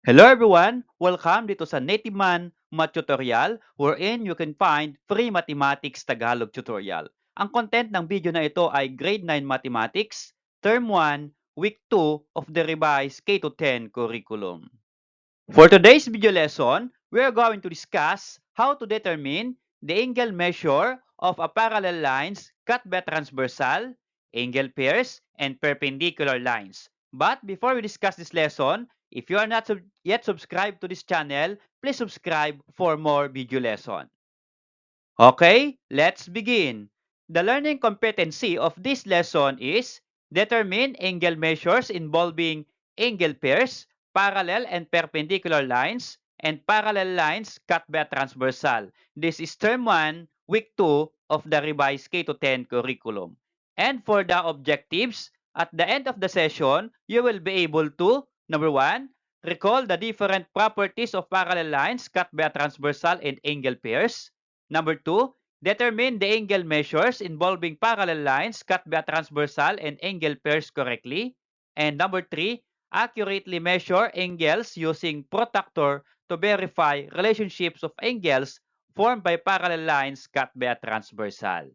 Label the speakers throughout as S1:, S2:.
S1: Hello everyone! Welcome dito sa Native Man Math Tutorial wherein you can find free mathematics Tagalog tutorial. Ang content ng video na ito ay Grade 9 Mathematics, Term 1, Week 2 of the revised K-10 curriculum. For today's video lesson, we are going to discuss how to determine the angle measure of a parallel lines cut by transversal, angle pairs, and perpendicular lines. But before we discuss this lesson, if you are not yet subscribed to this channel, please subscribe for more video lesson. Okay, let's begin. The learning competency of this lesson is determine angle measures involving angle pairs, parallel and perpendicular lines, and parallel lines cut by a transversal. This is term 1, week 2 of the revised K-10 curriculum. And for the objectives, at the end of the session, you will be able to, number 1, recall the different properties of parallel lines cut by a transversal and angle pairs. Number 2, determine the angle measures involving parallel lines cut by a transversal and angle pairs correctly. And number 3, accurately measure angles using protractor to verify relationships of angles formed by parallel lines cut by a transversal.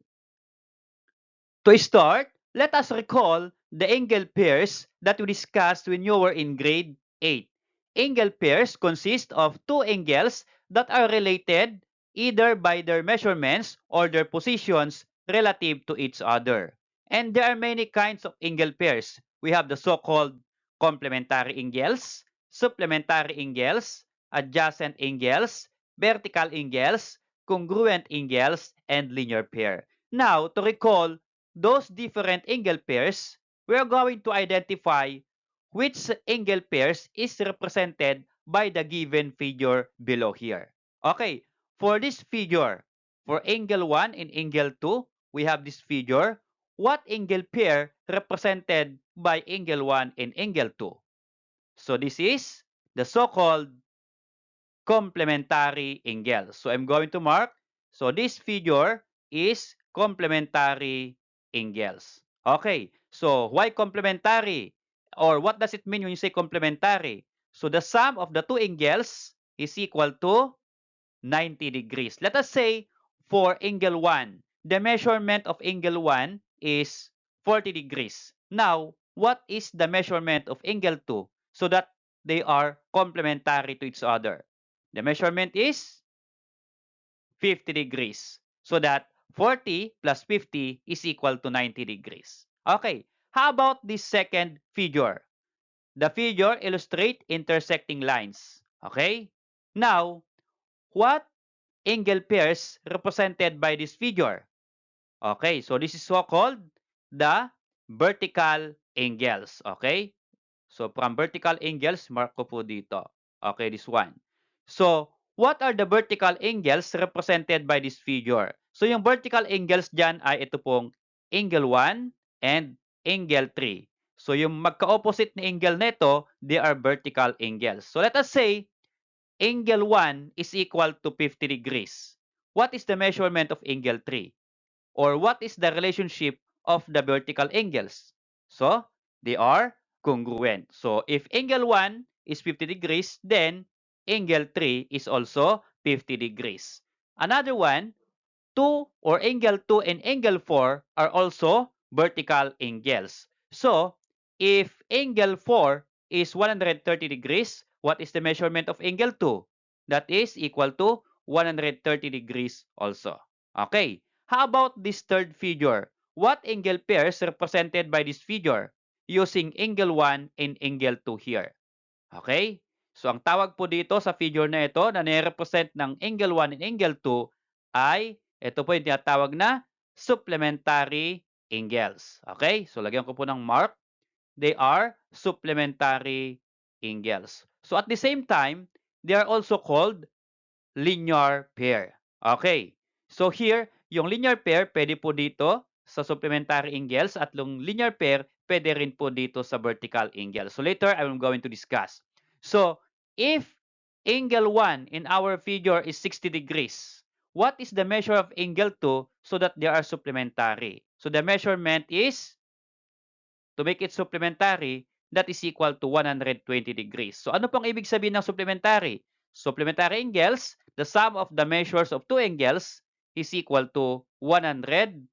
S1: To start, let us recall the angle pairs that we discussed when you were in grade 8. Angle pairs consist of two angles that are related either by their measurements or their positions relative to each other. And there are many kinds of angle pairs. We have the so-called complementary angles, supplementary angles, adjacent angles, vertical angles, congruent angles, and linear pair. Now, to recall those different angle pairs, we are going to identify which angle pairs is represented by the given figure below here. Okay, for this figure, for angle 1 and angle 2, we have this figure. What angle pair represented by angle 1 and angle 2? So this is the so-called complementary angle. So I'm going to mark. So this figure is complementary angles. Okay, so why complementary? Or what does it mean when you say complementary? So the sum of the two angles is equal to 90 degrees. Let us say for angle 1, the measurement of angle 1 is 40 degrees. Now, what is the measurement of angle 2 so that they are complementary to each other? The measurement is 50 degrees. So that 40 plus 50 is equal to 90 degrees. Okay, how about this second figure? The figure illustrates intersecting lines. Okay, now, what angle pairs represented by this figure? Okay, so this is so-called the vertical angles. Okay, so from vertical angles, mark ko po dito. Okay, this one. So, what are the vertical angles represented by this figure? So, yung vertical angles dyan ay ito pong angle 1 and angle 3. So, yung magka-opposite na angle nito, they are vertical angles. So, let us say, angle 1 is equal to 50 degrees. What is the measurement of angle 3? Or what is the relationship of the vertical angles? So, they are congruent. So, if angle 1 is 50 degrees, then angle 3 is also 50 degrees. Another one, 2 or angle 2 and angle 4 are also vertical angles. So, if angle 4 is 130 degrees, what is the measurement of angle 2? That is equal to 130 degrees also. Okay. How about this third figure? What angle pairs represented by this figure using angle 1 and angle 2 here? Okay? So, ang tawag po dito sa figure na ito na nire-represent ng angle 1 and angle 2 ay ito po yung tinatawag na supplementary angles. Okay? So, lagyan ko po ng mark. They are supplementary angles. So, at the same time, they are also called linear pair. Okay. So here, yung linear pair, pwede po dito sa supplementary angles at yung linear pair, pwede rin po dito sa vertical angle. So later, I'm going to discuss. So, if angle 1 in our figure is 60 degrees, what is the measure of angle 2 so that they are supplementary? So the measurement is, to make it supplementary, that is equal to 120 degrees. So ano pong ibig sabihin ng supplementary? Supplementary angles, the sum of the measures of two angles is equal to 180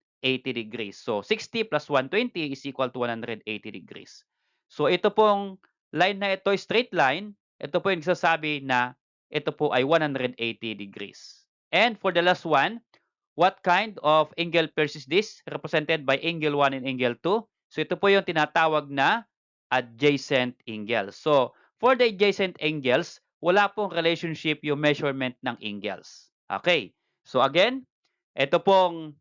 S1: degrees. So 60 plus 120 is equal to 180 degrees. So ito pong line na ito, straight line, ito po yung nagsasabi na ito po ay 180 degrees. And for the last one, what kind of angle pairs is this? Represented by angle 1 and angle 2. So ito po yung tinatawag na adjacent angles. So for the adjacent angles, wala pong relationship yung measurement ng angles. Okay. So again, ito pong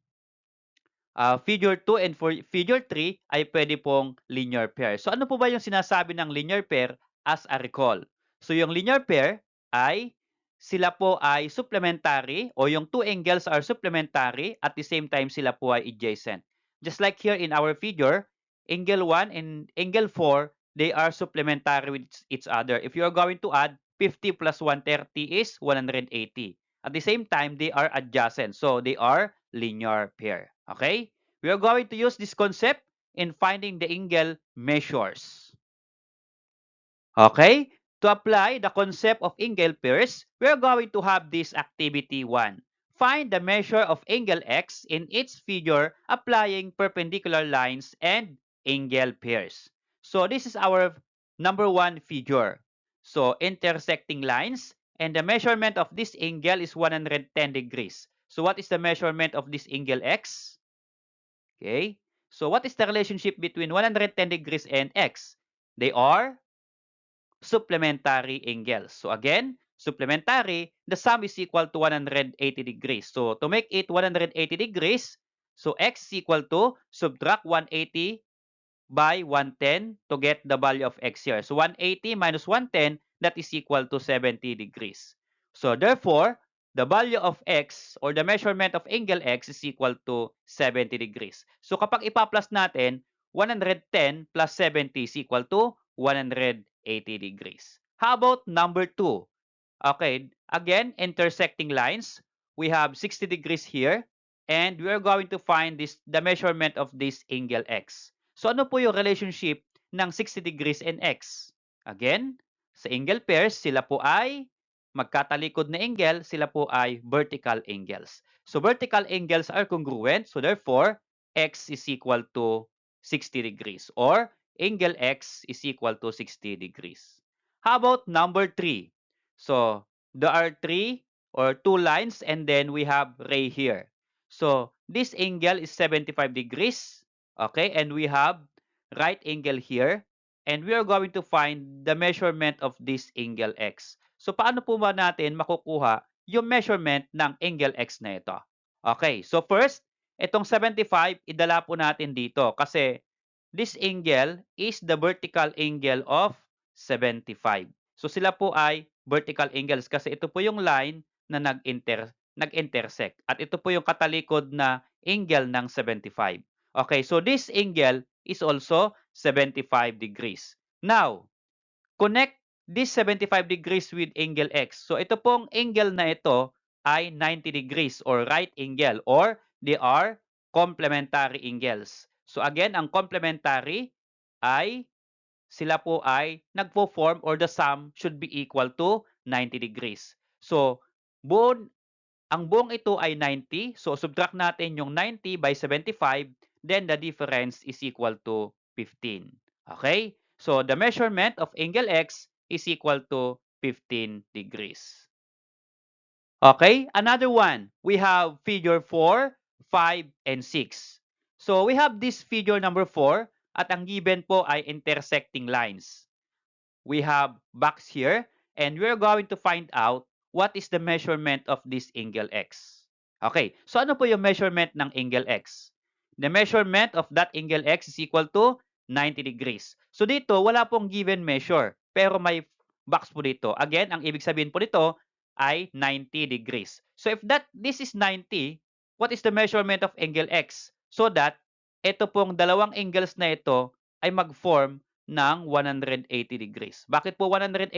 S1: figure 2 and for figure 3 ay pwede pong linear pair. So ano po ba yung sinasabi ng linear pair as a recall? So yung linear pair ay sila po ay supplementary o yung two angles are supplementary at the same time sila po ay adjacent. Just like here in our figure, angle 1 and angle 4, they are supplementary with each other. If you are going to add 50 plus 130 is 180. At the same time, they are adjacent. So they are linear pair. Okay? We are going to use this concept in finding the angle measures. Okay? To apply the concept of angle pairs, we are going to have this activity 1. Find the measure of angle x in each figure applying perpendicular lines and angle pairs. So this is our number 1 figure. So intersecting lines and the measurement of this angle is 110 degrees. So what is the measurement of this angle x? Okay? So what is the relationship between 110 degrees and x? They are supplementary angles. So again, supplementary, the sum is equal to 180 degrees. So to make it 180 degrees, so x is equal to subtract 180 by 110 to get the value of x here. So 180 minus 110, that is equal to 70 degrees. So therefore, the value of x or the measurement of angle x is equal to 70 degrees. So kapag ipa-plus natin, 110 plus 70 is equal to 180 degrees. How about number 2? Okay, again, intersecting lines. We have 60 degrees here and we are going to find the measurement of this angle x. So ano po yung relationship ng 60 degrees and x? Again, sa angle pairs, sila po ay magkatalikod na angle, sila po ay vertical angles. So vertical angles are congruent, so therefore, x is equal to 60 degrees or angle x is equal to 60 degrees. How about number 3? So there are two lines and then we have ray here. So this angle is 75 degrees. Okay, and we have right angle here. And we are going to find the measurement of this angle x. So paano po ba natin makukuha yung measurement ng angle x na ito? Okay, so first, itong 75, idala po natin dito kasi this angle is the vertical angle of 75. So sila po ay vertical angles kasi ito po yung line na nag-intersect. At ito po yung katalikod na angle ng 75. Okay, so this angle is also 75 degrees. Now, connect this 75 degrees with angle x. So ito pong angle na ito ay 90 degrees or right angle or they are complementary angles. So again, ang complementary ay sila po ay nagpo-form or the sum should be equal to 90 degrees. So ang buong ito ay 90. So subtract natin yung 90 by 75, then the difference is equal to 15. Okay? So the measurement of angle x is equal to 15 degrees. Okay, another one. We have figure 4, 5, and 6. So we have this figure number 4 at ang given po ay intersecting lines. We have box here and we're going to find out what is the measurement of this angle x. Okay, so ano po yung measurement ng angle x? The measurement of that angle x is equal to 90 degrees. So dito, wala pong given measure, pero may box po dito. Again, ang ibig sabihin po dito ay 90 degrees. So if this is 90, what is the measurement of angle x? So that, ito pong dalawang angles na ito ay mag-form ng 180 degrees. Bakit po 180?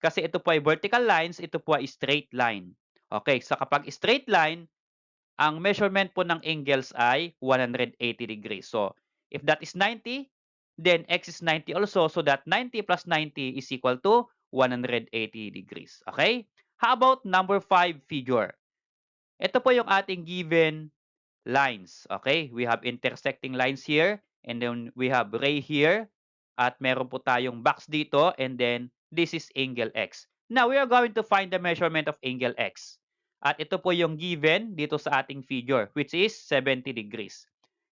S1: Kasi ito po ay vertical lines, ito po ay straight line. Okay, so kapag straight line, ang measurement po ng angles ay 180 degrees. So, if that is 90, then x is 90 also, so that 90 plus 90 is equal to 180 degrees. Okay? How about number 5 figure? Ito po yung ating given lines. Okay? We have intersecting lines here, and then we have ray here, at meron po tayong box dito, and then this is angle x. Now, we are going to find the measurement of angle x. At ito po yung given dito sa ating figure, which is 70 degrees.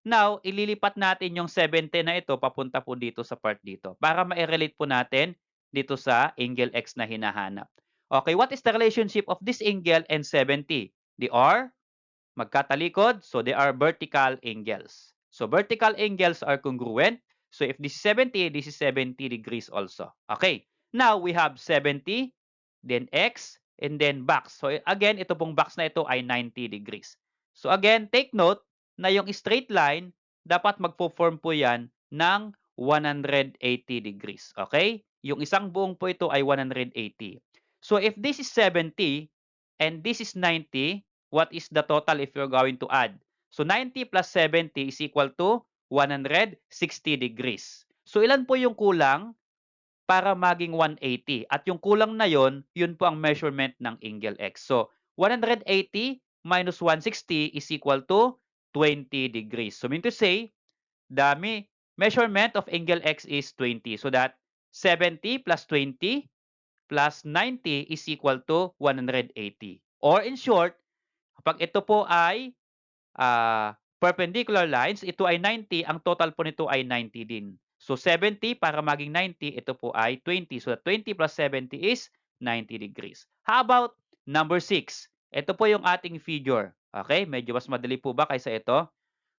S1: Now, ililipat natin yung 70 na ito papunta po dito sa part dito para ma-relate po natin dito sa angle x na hinahanap. Okay, what is the relationship of this angle and 70? They are magkatalikod, so they are vertical angles. So vertical angles are congruent. So if this is 70, this is 70 degrees also. Okay, now we have 70, then x, and then box. So again, ito pong box na ito ay 90 degrees. So again, take note na yung straight line, dapat magpo-form po yan ng 180 degrees. Okay? Yung isang buong po ito ay 180. So if this is 70 and this is 90, what is the total if you're going to add? So 90 plus 70 is equal to 160 degrees. So ilan po yung kulang para maging 180? At yung kulang na yon, yun po ang measurement ng angle x. So 180 minus 160 is equal to 20 degrees. So mean to say, the measurement of angle x is 20. So that 70 plus 20 plus 90 is equal to 180. Or in short, kapag ito po ay perpendicular lines, ito ay 90, ang total po nito ay 90 din. So 70 para maging 90, ito po ay 20. So 20 plus 70 is 90 degrees. How about number 6? Ito po yung ating figure. Okay, medyo mas madali po ba kaysa ito?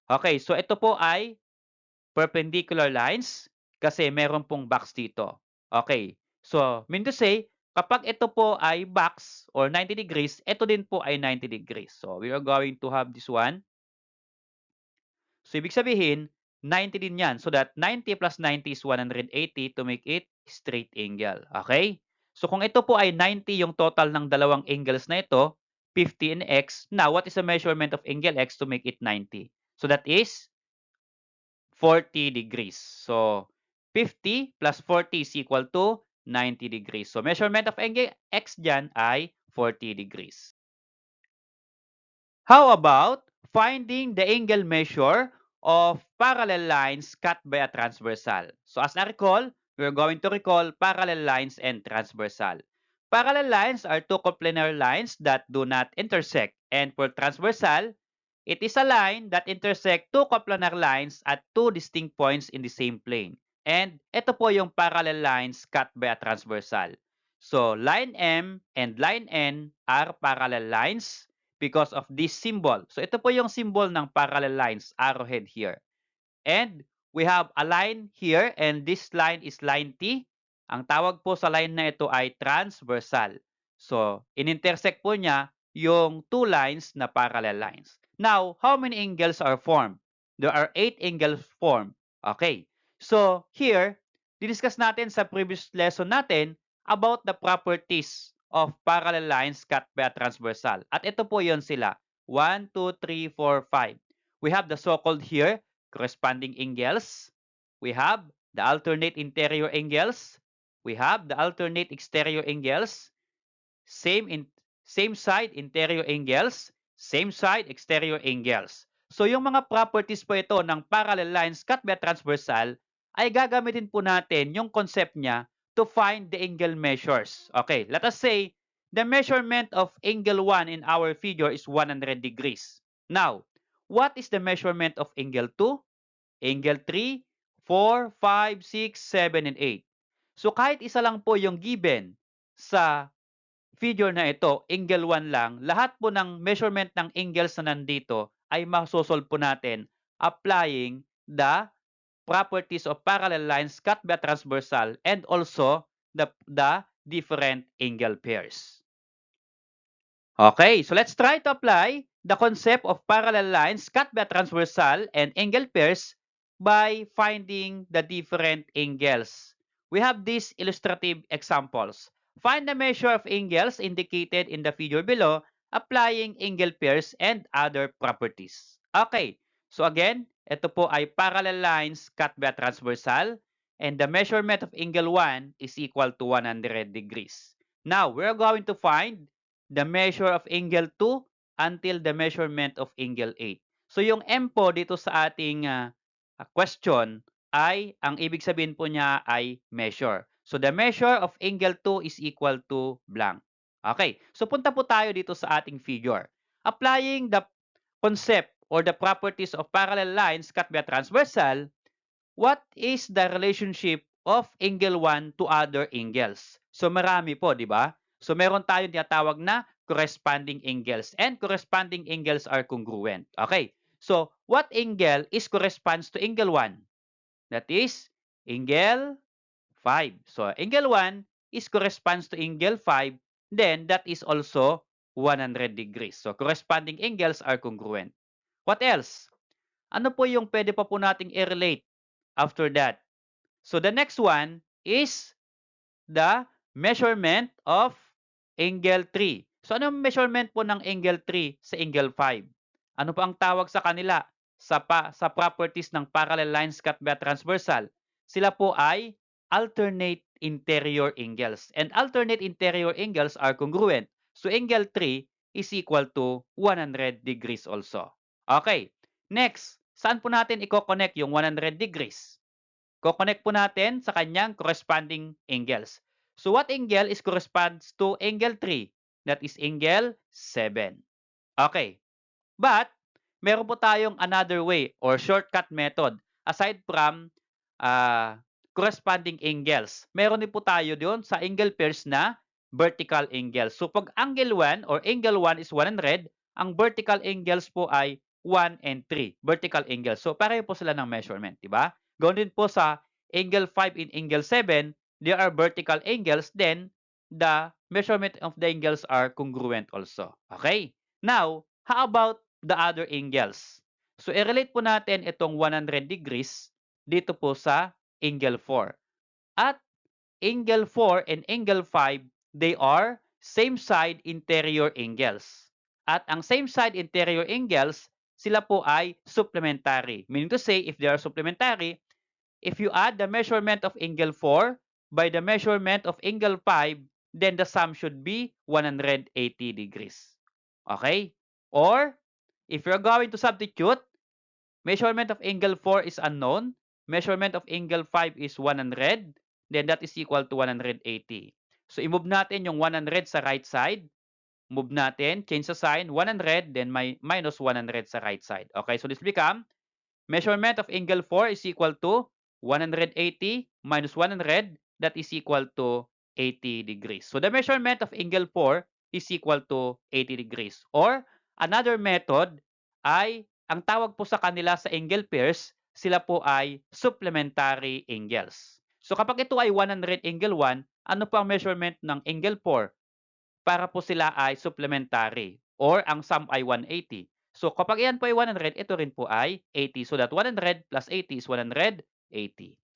S1: Okay, so ito po ay perpendicular lines kasi meron pong box dito. Okay, so mean to say, kapag ito po ay box or 90 degrees, ito din po ay 90 degrees. So we are going to have this one. So, ibig sabihin, 90 din yan. So that 90 plus 90 is 180 to make it straight angle. Okay? So, kung ito po ay 90 yung total ng dalawang angles na ito, 50 and x, now what is the measurement of angle x to make it 90? So, that is 40 degrees. So, 50 plus 40 is equal to 90 degrees. So, measurement of angle x dyan ay 40 degrees. How about finding the angle measure of parallel lines cut by a transversal? So as I recall, we're going to recall parallel lines and transversal. Parallel lines are two coplanar lines that do not intersect. And for transversal, it is a line that intersect two coplanar lines at two distinct points in the same plane. And ito po yung parallel lines cut by a transversal. So line M and line N are parallel lines because of this symbol. So ito po yung symbol ng parallel lines, arrowhead here. And we have a line here and this line is line T. Ang tawag po sa line na ito ay transversal. So, in-intersect po niya yung two lines na parallel lines. Now, how many angles are formed? There are 8 angles formed. Okay. So, here, didiscuss natin sa previous lesson natin about the properties of parallel lines cut by a transversal. At ito po yon sila. 1, 2, 3, 4, 5. We have the so-called here, corresponding angles. We have the alternate interior angles. We have the alternate exterior angles. Same side interior angles. Same side exterior angles. So yung mga properties po ito ng parallel lines cut by transversal ay gagamitin po natin yung concept niya to find the angle measures. Okay, let us say the measurement of angle 1 in our figure is 100 degrees. Now, what is the measurement of angle 2? Angle 3, 4, 5, 6, 7, and 8. So kahit isa lang po yung given sa figure na ito, angle 1 lang, lahat po ng measurement ng angles na nandito ay masosolve po natin applying the properties of parallel lines cut by transversal and also the different angle pairs. Okay, so let's try to apply the concept of parallel lines cut by transversal and angle pairs by finding the different angles. We have these illustrative examples. Find the measure of angles indicated in the figure below, applying angle pairs and other properties. Okay, So again, ito po ay parallel lines cut by a transversal, and the measurement of angle 1 is equal to 100 degrees. Now, we're going to find the measure of angle 2 until the measurement of angle 8. So yung M po dito sa ating question ay, ang ibig sabihin po niya ay measure. So the measure of angle 2 is equal to blank. Okay, so punta po tayo dito sa ating figure. Applying the concept or the properties of parallel lines cut by a transversal, what is the relationship of angle 1 to other angles? So marami po, di ba? So meron tayong tinatawag na corresponding angles, and corresponding angles are congruent. Okay, so what angle is corresponds to angle 1? That is angle 5. So angle 1 is corresponds to angle 5, then that is also 100 degrees. So corresponding angles are congruent. What else? Ano po yung pwede pa po nating i-relate after that? So the next one is the measurement of angle 3. So anong measurement po ng angle 3 sa angle 5? Ano po ang tawag sa kanila sa properties ng parallel lines cut by transversal? Sila po ay alternate interior angles. And alternate interior angles are congruent. So angle 3 is equal to 100 degrees also. Okay. Next, saan po natin i-connect yung 100 degrees? Ko-connect po natin sa kanyang corresponding angles. So what angle is corresponds to angle 3? That is angle 7. Okay. But, meron po tayong another way or shortcut method aside from corresponding angles. Meron din po tayo doon sa angle pairs na vertical angles. So pag angle 1 or angle 1 is 100, ang vertical angles po ay 1 and 3. Vertical angles. So pareho po sila ng measurement, di ba? Gawin din po sa angle 5 and angle 7, they are vertical angles, then the measurement of the angles are congruent also. Okay? Now, how about the other angles? So i-relate po natin itong 100 degrees dito po sa angle 4. At angle 4 and angle 5, they are same side interior angles. At ang same side interior angles, sila po ay supplementary. Meaning to say, if they are supplementary, if you add the measurement of angle 4 by the measurement of angle 5, then the sum should be 180 degrees. Okay? Or, if you're going to substitute, measurement of angle 4 is unknown, measurement of angle 5 is 100, then that is equal to 180. So, i-move natin yung 100 sa right side. Move natin, change the sign, 100, then minus 100 sa right side. Okay, so this become, measurement of angle 4 is equal to 180 minus 100, that is equal to 80 degrees. So, the measurement of angle 4 is equal to 80 degrees. Or, another method ay, ang tawag po sa kanila sa angle pairs, sila po ay supplementary angles. So, kapag ito ay 100 angle 1, ano po ang measurement ng angle 4? Para po sila ay supplementary. Or, ang sum ay 180. So, kapag yan po ay 100, ito rin po ay 80. So, that 100 plus 80 is 180.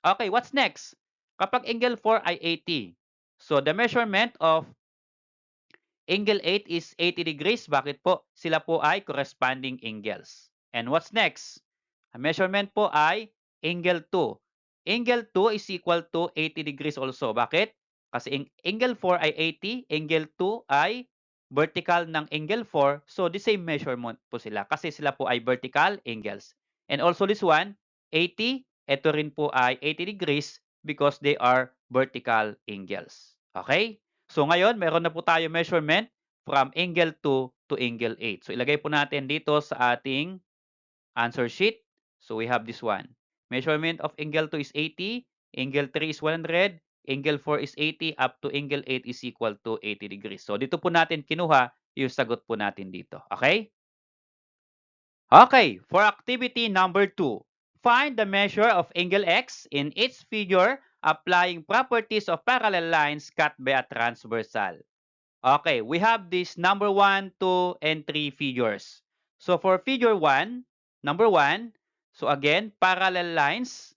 S1: Okay, what's next? Kapag angle 4 ay 80. So, the measurement of angle 8 is 80 degrees. Bakit po? Sila po ay corresponding angles. And what's next? Ang measurement po ay angle 2. Angle 2 is equal to 80 degrees also. Bakit? Kasi angle 4 ay 80, angle 2 ay vertical ng angle 4. So, the same measurement po sila kasi sila po ay vertical angles. And also this one, 80, ito rin po ay 80 degrees because they are vertical angles. Okay? So, ngayon, meron na po tayo measurement from angle 2 to angle 8. So, ilagay po natin dito sa ating answer sheet. So, we have this one. Measurement of angle 2 is 80, angle 3 is 100, angle 4 is 80, up to angle 8 is equal to 80 degrees. So, dito po natin kinuha yung sagot po natin dito. Okay? Okay, for activity number 2, find the measure of angle x in each figure applying properties of parallel lines cut by a transversal. Okay, we have this number 1, 2, and 3 figures. So for figure 1, number 1, so again, parallel lines,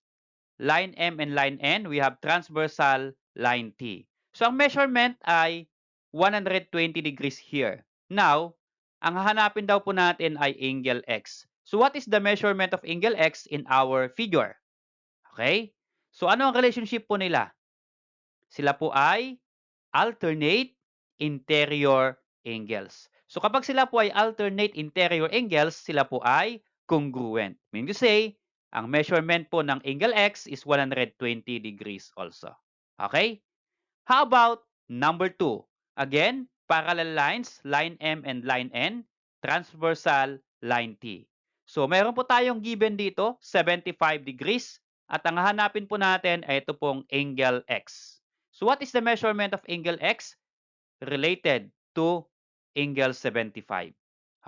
S1: line M and line N, we have transversal line T. So ang measurement ay 120 degrees here. Now, ang hahanapin daw po natin ay angle X. So what is the measurement of angle X in our figure? Okay? So ano ang relationship po nila? Sila po ay alternate interior angles. So kapag sila po ay alternate interior angles, sila po ay congruent. Meaning to say, ang measurement po ng angle X is 120 degrees also. Okay? How about number 2? Again, parallel lines, line M and line N, transversal line T. So meron po tayong given dito, 75 degrees, at ang hahanapin po natin ay ito pong angle X. So what is the measurement of angle X? Related to angle 75.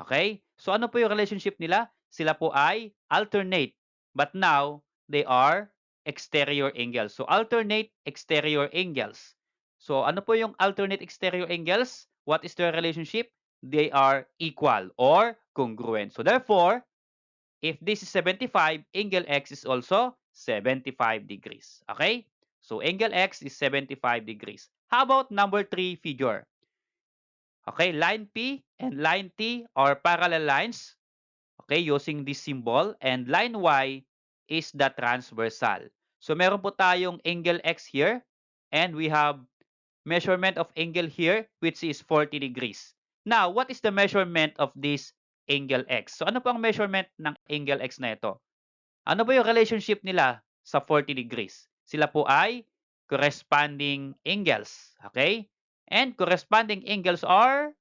S1: Okay? So ano po yung relationship nila? Sila po ay alternate, but now they are exterior angles. So alternate exterior angles. So ano po yung alternate exterior angles? What is their relationship? They are equal or congruent. So therefore, if this is 75, angle X is also 75 degrees. Okay? So angle X is 75 degrees. How about number 3 figure? Okay, line P and line T are parallel lines, okay, using this symbol, and line Y is the transversal. So meron po tayong angle X here, and we have measurement of angle here, which is 40 degrees. Now, what is the measurement of this angle X? So ano po ang measurement ng angle X na ito? Ano ba yung relationship nila sa 40 degrees? Sila po ay corresponding angles, okay? And corresponding angles are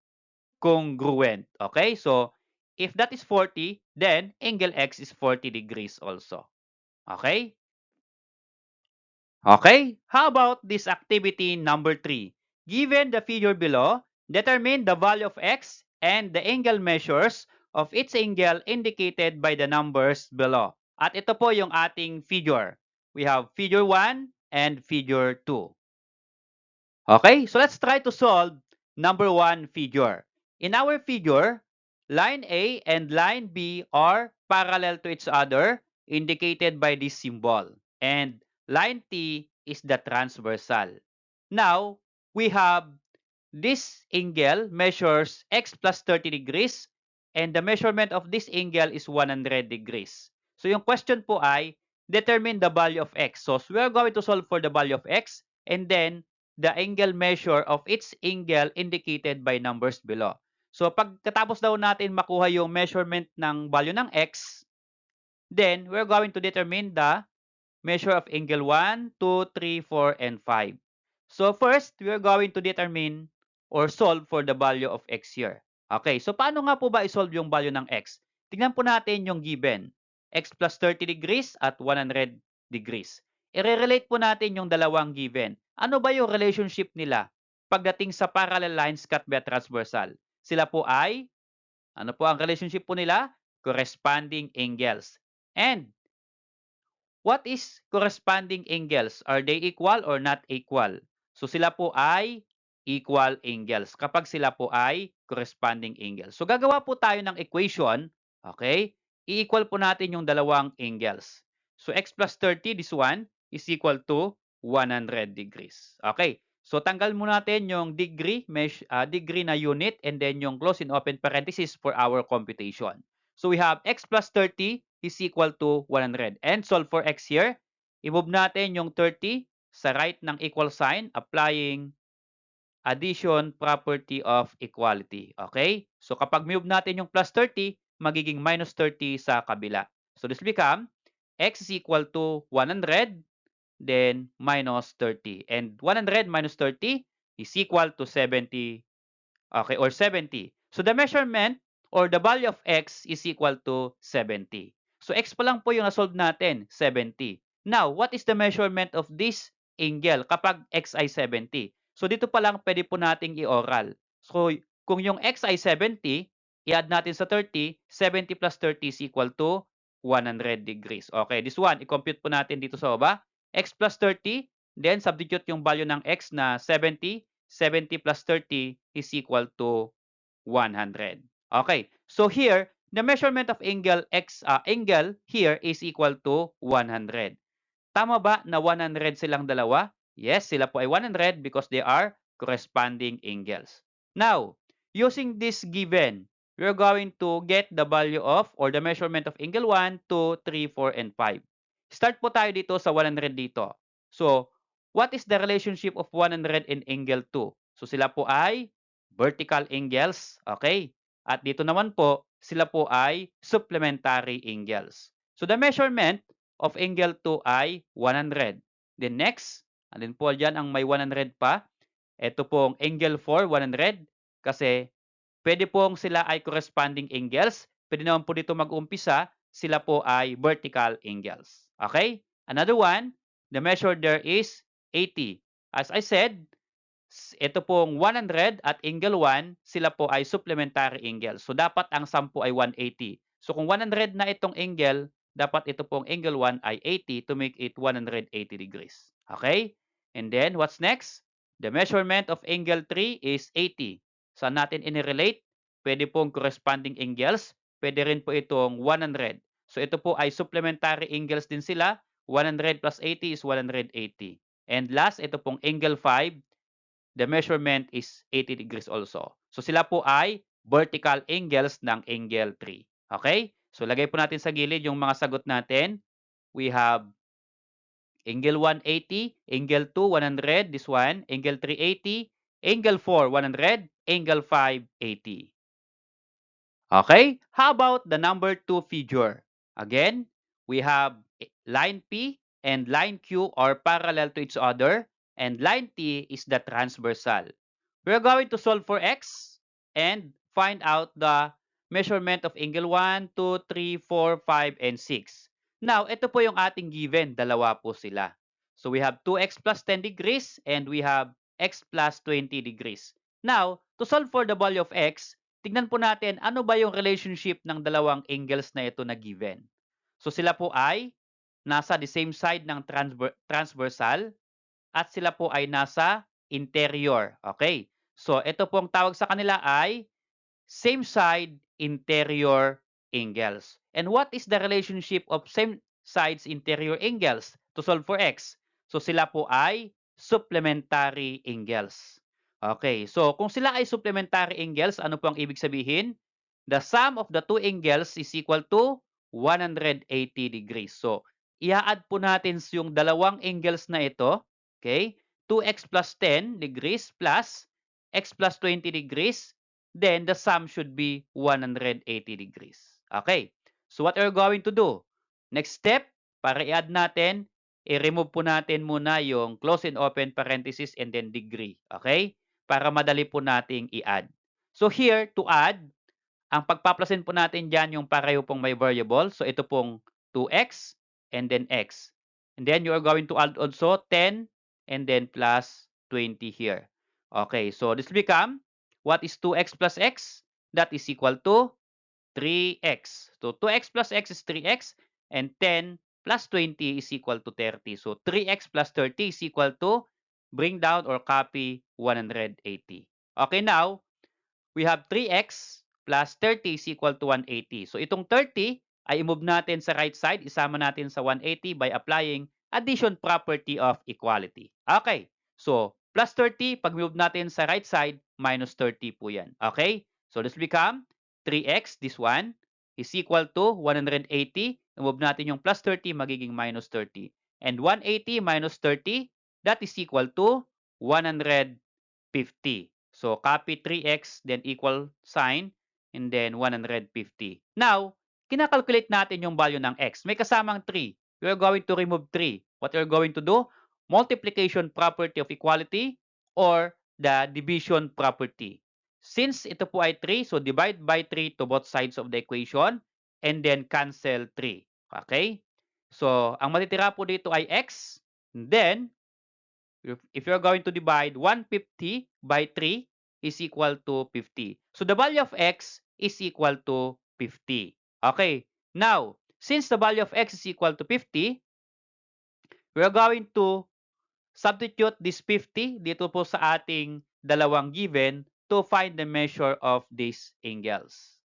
S1: congruent. Okay? So, if that is 40, then angle X is 40 degrees also. Okay? Okay? How about this activity number 3? Given the figure below, determine the value of X and the angle measures of each angle indicated by the numbers below. At ito po yung ating figure. We have figure 1 and figure 2. Okay, so let's try to solve number 1 figure. In our figure, line A and line B are parallel to each other, indicated by this symbol. And line T is the transversal. Now, we have this angle measures x plus 30 degrees and the measurement of this angle is 100 degrees. So yung question po ay, determine the value of x. So we are going to solve for the value of x and then the angle measure of each angle indicated by numbers below. So pagkatapos daw natin makuha yung measurement ng value ng x, then we're going to determine the measure of angle 1, 2, 3, 4, and 5. So first, we are going to determine or solve for the value of x here. Okay, so paano nga po ba isolve yung value ng x? Tingnan po natin yung given. X plus 30 degrees at 100 degrees. I-relate po natin yung dalawang given. Ano ba yung relationship nila pagdating sa parallel lines cut by transversal? Sila po ay, ano po ang relationship po nila? Corresponding angles. And what is corresponding angles? Are they equal or not equal? So sila po ay equal angles kapag sila po ay corresponding angles. So gagawa po tayo ng equation, okay? I-equal po natin yung dalawang angles. So x plus 30, this one, is equal to 100 degrees. Okay. So tanggal muna natin yung degree, degree na unit and then yung close and open parenthesis for our computation. So we have x plus 30 is equal to 100. And solve for x here. I-move natin yung 30 sa right ng equal sign, applying addition property of equality. Okay? So kapag move natin yung plus 30, magiging minus 30 sa kabila. So this become x is equal to 100, then minus 30. And 100 minus 30 is equal to 70, okay, or 70. So the measurement or the value of x is equal to 70. So x pa lang po yung na-solve natin, 70. Now, what is the measurement of this angle kapag x ay 70? So dito pa lang pwede po nating i-oral. So kung yung x ay 70, i-add natin sa 30, 70 plus 30 is equal to 100 degrees. Okay, this one, i-compute po natin dito sa baba. X plus 30, then substitute yung value ng x na 70. 70 plus 30 is equal to 100. Okay, so here, the measurement of angle x, angle here is equal to 100. Tama ba na 100 silang dalawa? Yes, sila po ay 100 because they are corresponding angles. Now, using this given, we're going to get the value of or the measurement of angle 1, 2, 3, 4, and 5. Start po tayo dito sa 100 dito. So, what is the relationship of 100 and angle 2? So, sila po ay vertical angles. Okay? At dito naman po, sila po ay supplementary angles. So, the measurement of angle 2 ay 100. Then next, andun po dyan ang may 100 pa. Ito pong angle 4, 100. Kasi pwede pong sila ay corresponding angles. Pwede naman po dito mag-umpisa, sila po ay vertical angles. Okay? Another one, the measure there is 80. As I said, ito pong 100 at angle 1, sila po ay supplementary angles. So, dapat ang sum po ay 180. So, kung 100 na itong angle, dapat ito pong angle 1 ay 80 to make it 180 degrees. Okay? And then, what's next? The measurement of angle 3 is 80. Saan natin inirelate? Pwede pong corresponding angles. Pwede rin po itong 100. So, ito po ay supplementary angles din sila. 100 plus 80 is 180. And last, ito pong angle 5. The measurement is 80 degrees also. So, sila po ay vertical angles ng angle 3. Okay? So, lagay po natin sa gilid yung mga sagot natin. We have angle 1, 80, angle 2, 100, this one, angle 3, 80, angle 4, 100, angle 5, 80. Okay? How about the number 2 figure? Again, we have line P and line Q are parallel to each other, and line T is the transversal. We're going to solve for X and find out the measurement of angle 1, 2, 3, 4, 5, and 6. Now, ito po yung ating given. Dalawa po sila. So, we have 2x plus 10 degrees and we have x plus 20 degrees. Now, to solve for the value of x, tignan po natin ano ba yung relationship ng dalawang angles na ito na given. So, sila po ay nasa the same side ng transversal at sila po ay nasa interior. Okay? So, ito pong tawag sa kanila ay same side interior angles. And what is the relationship of same sides interior angles to solve for x? So, sila po ay supplementary angles. Okay, so kung sila ay supplementary angles, ano po ang ibig sabihin? The sum of the two angles is equal to 180 degrees. So, i-add po natin yung dalawang angles na ito. Okay? 2x plus 10 degrees plus x plus 20 degrees. Then, the sum should be 180 degrees. Okay. So, what are we going to do? Next step, para i-add natin, i-remove po natin muna yung close and open parenthesis and then degree. Okay? Para madali po nating i-add. So, here, to add, ang pagpaplasin po natin dyan yung pareho pong may variable. So, ito pong 2x and then x. And then, you are going to add also 10 and then plus 20 here. Okay, so this will become, what is 2x plus x? That is equal to 3x. So, 2x plus x is 3x and 10 plus 20 is equal to 30. So, 3x plus 30 is equal to bring down or copy 180. Okay, now, we have 3x plus 30 is equal to 180. So, itong 30 ay i-move natin sa right side. Isama natin sa 180 by applying addition property of equality. Okay. So, plus 30, pag move natin sa right side, minus 30 po yan. Okay? So, this become 3x, this one, is equal to 180. I-move natin yung plus 30, magiging minus 30. And 180 minus 30, that is equal to 150. So, copy 3x, then equal sign, and then 150. Now, kinakalculate natin yung value ng x. May kasamang 3. We are going to remove 3. What we are going to do? Multiplication property of equality or the division property. Since ito po ay 3, so divide by 3 to both sides of the equation and then cancel 3. Okay? So, ang matitira po dito ay x. And then, if you're going to divide 150 by 3 is equal to 50. So the value of x is equal to 50. Okay. Now, since the value of x is equal to 50, we're going to substitute this 50 dito po sa ating dalawang given to find the measure of these angles.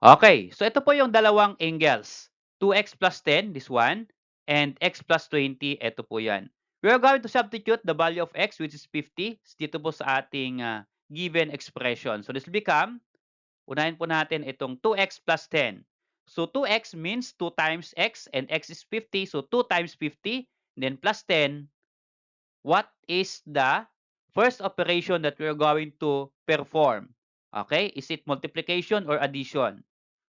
S1: Okay. So ito po yung dalawang angles. 2x plus 10, this one, and x plus 20, ito po yan. We are going to substitute the value of x, which is 50, dito po sa ating given expression. So this will become Unahin po natin itong 2x plus 10. So 2x means 2 times x and x is 50. So 2 times 50, then plus 10. What is the first operation that we're going to perform? Okay, is it multiplication or addition?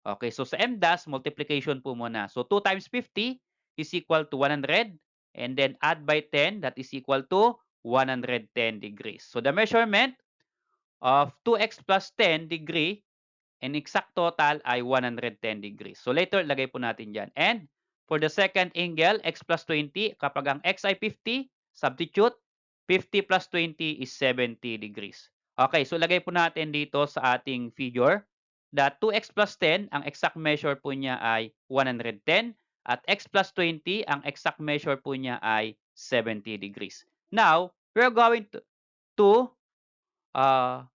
S1: Okay, so sa MDAS, multiplication po muna. So 2 times 50 is equal to 100 and then add by 10, that is equal to 110 degrees. So the measurement of 2x plus 10 degree and exact total ay 110 degrees. So later, lagay po natin dyan. And for the second angle, x plus 20, kapag ang x ay 50, substitute, 50 plus 20 is 70 degrees. Okay, so lagay po natin dito sa ating figure that 2x plus 10, ang exact measure po niya ay 110 at x plus 20, ang exact measure po niya ay 70 degrees. Now, we're going to uh,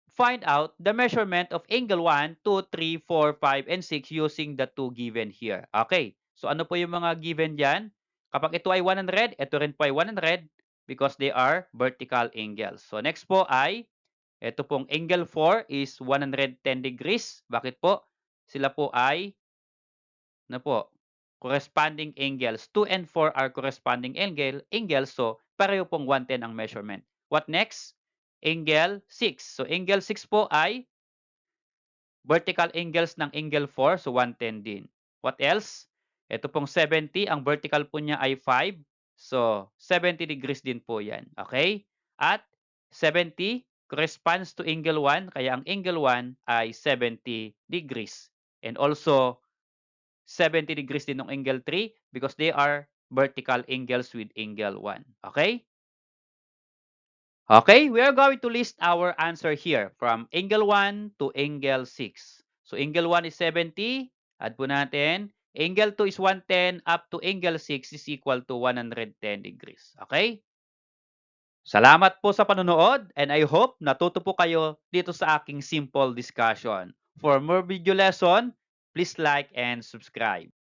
S1: find out the measurement of angle 1, 2, 3, 4, 5, and 6 using the two given here. Okay. So, ano po yung mga given dyan? Kapag ito ay 100, ito rin po ay 100 because they are vertical angles. So, next po ay, ito pong angle 4 is 110 degrees. Bakit po? Sila po ay, ano po, corresponding angles. 2 and 4 are corresponding angles. So, pareho pong 110 ang measurement. What next? Angle 6. So, angle 6 po ay vertical angles ng angle 4, so 110 din. What else? Ito pong 70, ang vertical po niya ay 5. So, 70 degrees din po yan. Okay? At 70 corresponds to angle 1, kaya ang angle 1 ay 70 degrees. And also, 70 degrees din ng angle 3 because they are vertical angles with angle 1. Okay? Okay, we are going to list our answer here from angle 1 to angle 6. So, angle 1 is 70. Add po natin. Angle 2 is 110 up to angle 6 is equal to 110 degrees. Okay? Salamat po sa panonood and I hope natuto po kayo dito sa aking simple discussion. For more video lesson, please like and subscribe.